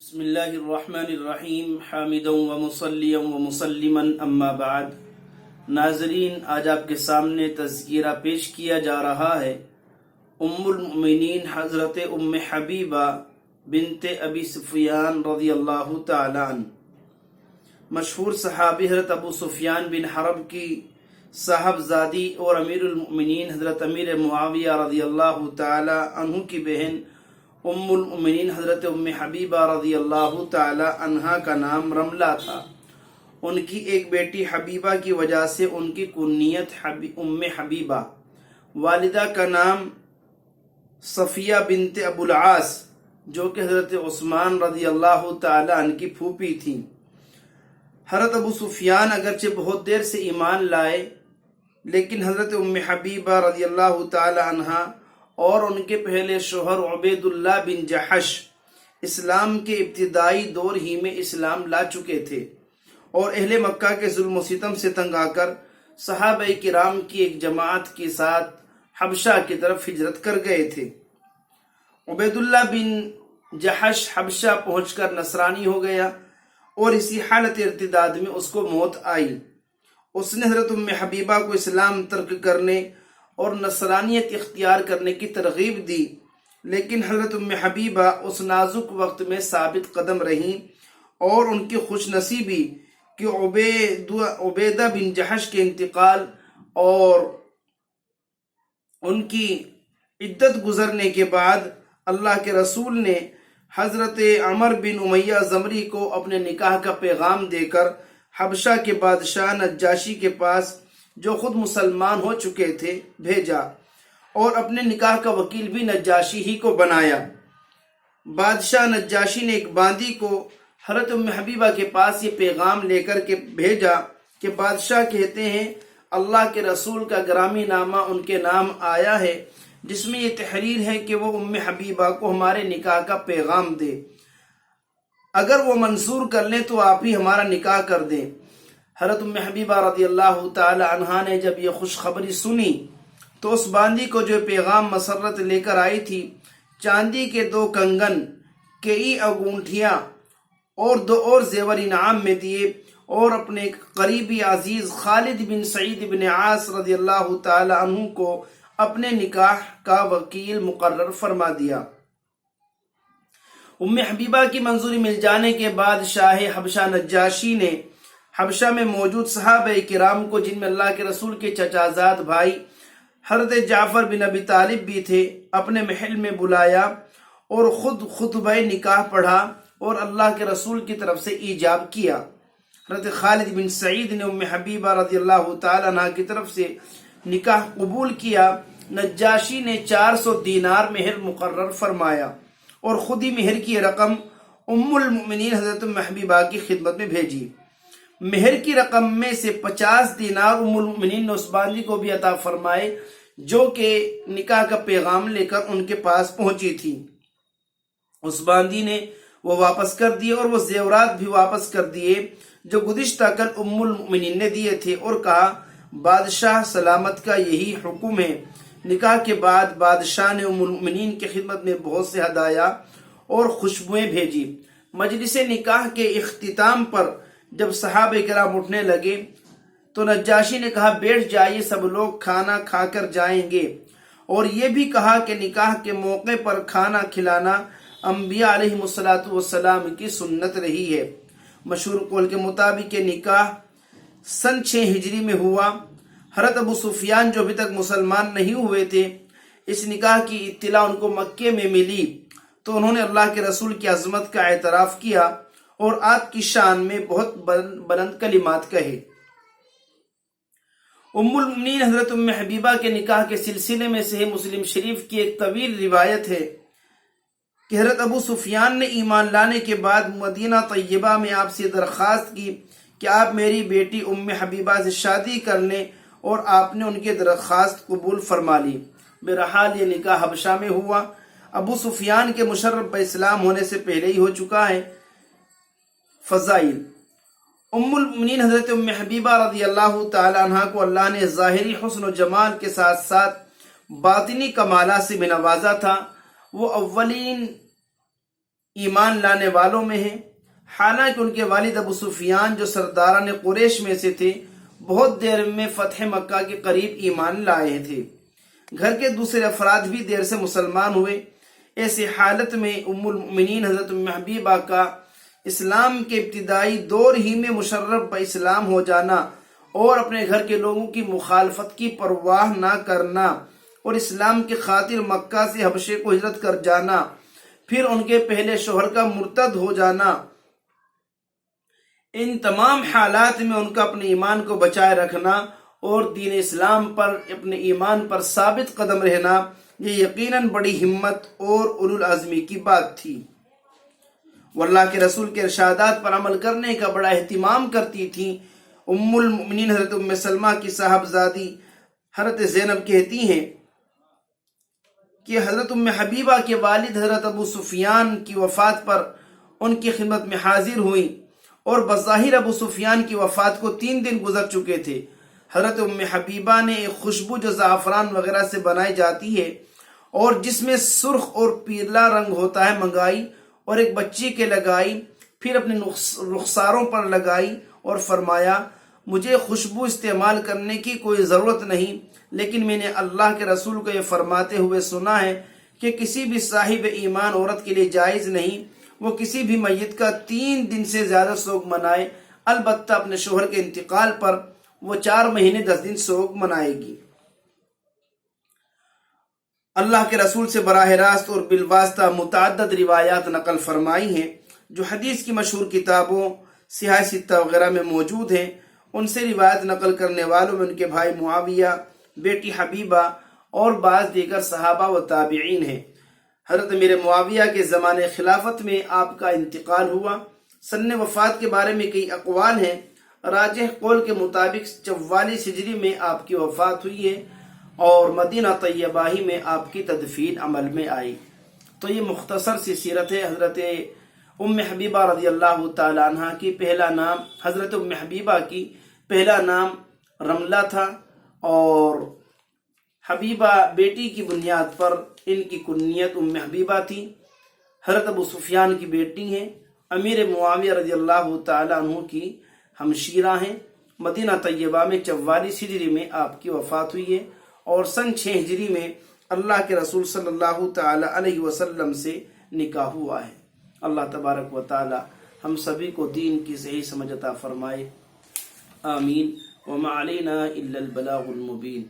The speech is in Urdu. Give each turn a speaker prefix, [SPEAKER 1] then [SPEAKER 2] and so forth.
[SPEAKER 1] بسم اللہ الرحمن الرحیم حامدا و مصلیا و مسلما اما بعد۔ ناظرین، آج آپ کے سامنے تذکرہ پیش کیا جا رہا ہے ام المؤمنین حضرت ام حبیبہ بنت ابی سفیان رضی اللہ تعالی عنہ، مشہور صحابی حضرت ابو سفیان بن حرب کی صاحبزادی اور امیر المؤمنین حضرت امیر معاویہ رضی اللہ تعالی عنہ کی بہن ام المؤمنین حضرت ام حبیبہ رضی اللہ تعالی عنہا کا نام رملہ تھا۔ ان کی ایک بیٹی حبیبہ کی وجہ سے ان کی کنیت ام حبیبہ، والدہ کا نام صفیہ بنت ابو العاص جو کہ حضرت عثمان رضی اللہ تعالی عنہ کی پھوپھی تھیں۔ حضرت ابو سفیان اگرچہ بہت دیر سے ایمان لائے، لیکن حضرت ام حبیبہ رضی اللہ تعالی عنہا اور ان کے پہلے شوہر عبید اللہ بن جحش اسلام کے ابتدائی دور ہی میں اسلام لا چکے تھے اور اہل مکہ کے ظلم و ستم سے تنگ آ کر صحابہ کرام کی ایک جماعت کے ساتھ حبشہ کی طرف ہجرت کر گئے تھے۔ عبید اللہ بن جحش حبشہ پہنچ کر نصرانی ہو گیا اور اسی حالت ارتداد میں اس کو موت آئی۔ اس نے حضرت ام حبیبہ کو اسلام ترک کرنے اور نصرانیت اختیار کرنے کی ترغیب دی، لیکن حضرت ام حبیبہ اس نازک وقت میں ثابت قدم رہیں اور ان کی خوش نصیبی کہ عبیدہ بن جحش کے انتقال اور ان کی عدت گزرنے کے بعد اللہ کے رسول نے حضرت عمر بن امیہ زمری کو اپنے نکاح کا پیغام دے کر حبشہ کے بادشاہ نجاشی کے پاس، جو خود مسلمان ہو چکے تھے، بھیجا اور اپنے نکاح کا وکیل بھی نجاشی ہی کو بنایا۔ بادشاہ نجاشی نے ایک باندی کو حضرت ام حبیبہ کے پاس یہ پیغام لے کر کے بھیجا کہ بادشاہ کہتے ہیں اللہ کے رسول کا گرامی نامہ ان کے نام آیا ہے، جس میں یہ تحریر ہے کہ وہ ام حبیبہ کو ہمارے نکاح کا پیغام دے، اگر وہ منظور کر لیں تو آپ ہی ہمارا نکاح کر دیں۔ حضرت ام حبیبہ رضی اللہ تعالی عنہا نے جب یہ خوشخبری سنی تو اس باندی کو جو پیغام مسرت لے کر آئی تھی، چاندی کے 2 کنگن، کئی انگوٹھیاں اور 2 اور زیور انعام میں دیے اور اپنے قریبی عزیز خالد بن سعید بن عاص رضی اللہ تعالی عنہ کو اپنے نکاح کا وکیل مقرر فرما دیا۔ ام حبیبہ کی منظوری مل جانے کے بعد شاہ حبشہ نجاشی نے حبشہ میں موجود صحابہ کرام کو، جن میں اللہ کے رسول کے چچا زاد بھائی حضرت جعفر بن ابی طالب بھی تھے، اپنے محل میں بلایا اور خود خطبہ نکاح پڑھا اور اللہ کے رسول کی طرف سے ایجاب کیا۔ حضرت خالد بن سعید نے ام حبیبہ رضی اللہ تعالی عنہ کی طرف سے نکاح قبول کیا۔ نجاشی نے 400 دینار مہر مقرر فرمایا اور خود ہی مہر کی رقم ام المؤمنین حضرت ام حبیبہ کی خدمت میں بھیجی۔ مہر کی رقم میں سے 50 دینار ام المؤمنین نے اس باندی کو بھی عطا فرمائے جو کہ نکاح کا پیغام لے کر ان کے پاس پہنچی تھی۔ اس باندی نے وہ واپس کر دیے اور وہ زیورات بھی واپس کر دیے جو گزشتہ کل ام المؤمنین نے دیے تھے، اور کہا بادشاہ سلامت کا یہی حکم ہے۔ نکاح کے بعد بادشاہ نے ام المؤمنین کی خدمت میں بہت سے ہدایا اور خوشبوئیں بھیجی۔ مجلس نکاح کے اختتام پر جب صحابہ کرام اٹھنے لگے تو نجاشی نے کہا بیٹھ جائیے، سب لوگ کھانا کھا کر جائیں گے، اور یہ بھی کہا کہ نکاح کے موقع پر کھانا کھلانا انبیاء علیہ السلام کی سنت رہی ہے۔ مشہور قول کے مطابق یہ نکاح سن 6 ہجری میں ہوا۔ حضرت ابو سفیان جو ابھی تک مسلمان نہیں ہوئے تھے، اس نکاح کی اطلاع ان کو مکے میں ملی تو انہوں نے اللہ کے رسول کی عظمت کا اعتراف کیا اور آپ کی شان میں بہت بلند کلمات کہے۔ ام المؤمنین حضرت ام حبیبہ کے نکاح کے سلسلے میں صحیح مسلم شریف کی ایک طویل روایت ہے کہ حضرت ابو سفیان نے ایمان لانے کے بعد مدینہ طیبہ میں آپ سے درخواست کی کہ آپ میری بیٹی ام حبیبہ سے شادی کر لیں، اور آپ نے ان کی درخواست قبول فرما لی۔ بہرحال یہ نکاح حبشہ میں ہوا۔ ابو سفیان کے مشرف اسلام ہونے سے پہلے ہی ہو چکا ہے۔ فضائل: ام المؤمنین حضرت ام حبیبہ رضی اللہ تعالی عنہ کو اللہ نے ظاہری حسن و جمال کے ساتھ ساتھ باطنی کمالات سے بھی نوازا تھا۔ وہ اولین ایمان لانے والوں میں ہیں، حالانکہ ان کے والد ابو سفیان جو سرداران قریش میں سے تھے بہت دیر میں فتح مکہ کے قریب ایمان لائے تھے۔ گھر کے دوسرے افراد بھی دیر سے مسلمان ہوئے۔ ایسی حالت میں ام المؤمنین حضرت ام حبیبہ کا اسلام کے ابتدائی دور ہی میں مشرف اسلام ہو جانا اور اپنے گھر کے لوگوں کی مخالفت کی پرواہ نہ کرنا اور اسلام کی خاطر مکہ سے حبشے کو ہجرت کر جانا، پھر ان کے پہلے شوہر کا مرتد ہو جانا، ان تمام حالات میں ان کا اپنے ایمان کو بچائے رکھنا اور دین اسلام پر اپنے ایمان پر ثابت قدم رہنا، یہ یقیناً بڑی ہمت اور اولو العزمی کی بات تھی۔ وہ اللہ کے رسول کے ارشادات پر عمل کرنے کا بڑا اہتمام کرتی تھیں۔ ام المؤمنین حضرت ام سلمہ کی صاحبزادی حضرت زینب کہتی ہیں کہ حضرت ام حبیبہ کے والد حضرت ابو سفیان کی وفات پر ان کی خدمت میں حاضر ہوئیں اور بظاہر ابو سفیان کی وفات کو 3 دن گزر چکے تھے۔ حضرت ام حبیبہ نے ایک خوشبو جو زعفران وغیرہ سے بنائی جاتی ہے اور جس میں سرخ اور پیلا رنگ ہوتا ہے منگائی اور ایک بچی کے لگائی، پھر اپنے رخساروں پر لگائی اور فرمایا مجھے خوشبو استعمال کرنے کی کوئی ضرورت نہیں، لیکن میں نے اللہ کے رسول کو یہ فرماتے ہوئے سنا ہے کہ کسی بھی صاحب ایمان عورت کے لیے جائز نہیں وہ کسی بھی میت کا 3 دن سے زیادہ سوگ منائے، البتہ اپنے شوہر کے انتقال پر وہ 4 مہینے 10 دن سوگ منائے گی۔ اللہ کے رسول سے براہ راست اور بالواسطہ متعدد روایات نقل فرمائی ہیں جو حدیث کی مشہور کتابوں صحاح ستہ وغیرہ میں موجود ہیں۔ ان سے روایت نقل کرنے والوں میں ان کے بھائی معاویہ، بیٹی حبیبہ اور بعض دیگر صحابہ و تابعین ہیں۔ حضرت امیر معاویہ کے زمانے خلافت میں آپ کا انتقال ہوا۔ سن وفات کے بارے میں کئی اقوال ہیں۔ راجح قول کے مطابق 44 ہجری میں آپ کی وفات ہوئی ہے اور مدینہ طیبہ ہی میں آپ کی تدفین عمل میں آئی۔ تو یہ مختصر سی سیرت ہے حضرت ام حبیبہ رضی اللہ تعالی عنہ کی۔ پہلا نام حضرت ام حبیبہ کی پہلا نام رملہ تھا اور حبیبہ بیٹی کی بنیاد پر ان کی کنیت ام حبیبہ تھی۔ حضرت ابو سفیان کی بیٹی ہیں، امیر معاویہ رضی اللہ تعالی عنہ کی ہمشیرہ ہیں۔ مدینہ طیبہ میں 44 ہجری میں آپ کی وفات ہوئی ہے اور سن 6 ہجری میں اللہ کے رسول صلی اللہ تعالی علیہ وسلم سے نکاح ہوا ہے۔ اللہ تبارک و تعالی ہم سبھی کو دین کی صحیح سمجھ عطا فرمائے، آمین۔ وما علینا الا البلاغ المبین۔